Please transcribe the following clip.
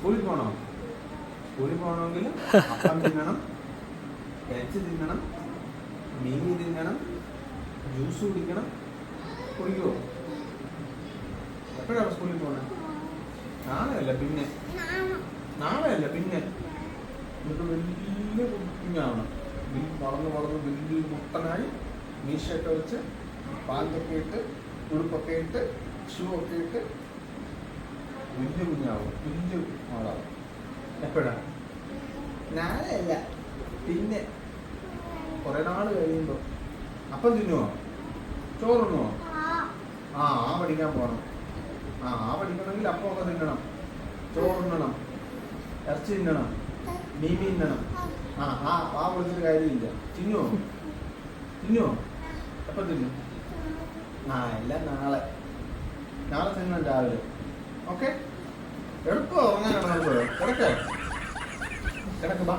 സ്കൂളിൽ പോകണോ? സ്കൂളിൽ പോകണമെങ്കിൽ അപ്പം തിന്നണം, ഇറച്ചി തിന്നണം, മീൻ തിന്നണം, ജ്യൂസ് കുടിക്കണം. കുടിക്കുമോ? എപ്പോഴാണ് സ്കൂളിൽ പോകണേ? നാളെയല്ല പിന്നെ. നാളെയല്ല പിന്നെ. എന്നിട്ട് വലിയ കുഞ്ഞാവണം. വളർന്ന് വളർന്ന് വലിയ മുട്ടനായി മീശയൊക്കെ വെച്ച് പാൻറ്റൊക്കെ ഇട്ട് ഉടുപ്പൊക്കെ ഇട്ട് ഷൂ ഒക്കെ ഇട്ട് വലിയ കുഞ്ഞാവും, വലിയ ആളാവും. എപ്പോഴാ? നാളെയല്ല പിന്നെ. കുറെ നാൾ കഴിയുമ്പോൾ. അപ്പം തിന്നുവോ? ചോറുണ്ണുവോ? പഠിക്കാൻ പോകണം. പഠിക്കണമെങ്കിൽ അപ്പമൊക്കെ തിന്നണം, ചോറുണ്ണണം, ഇറച്ചി തിന്നണം, മീൻ തിന്നണം. വിളിച്ചിട്ട് കാര്യമില്ല. തിന്നുവോ? എപ്പം തിന്നും? എല്ലാം നാളെ തിന്നണം രാവിലെ. ഓക്കെ? എളുപ്പം ഉറങ്ങാനാണ് നമുക്ക്. കിടക്ക് ബാ.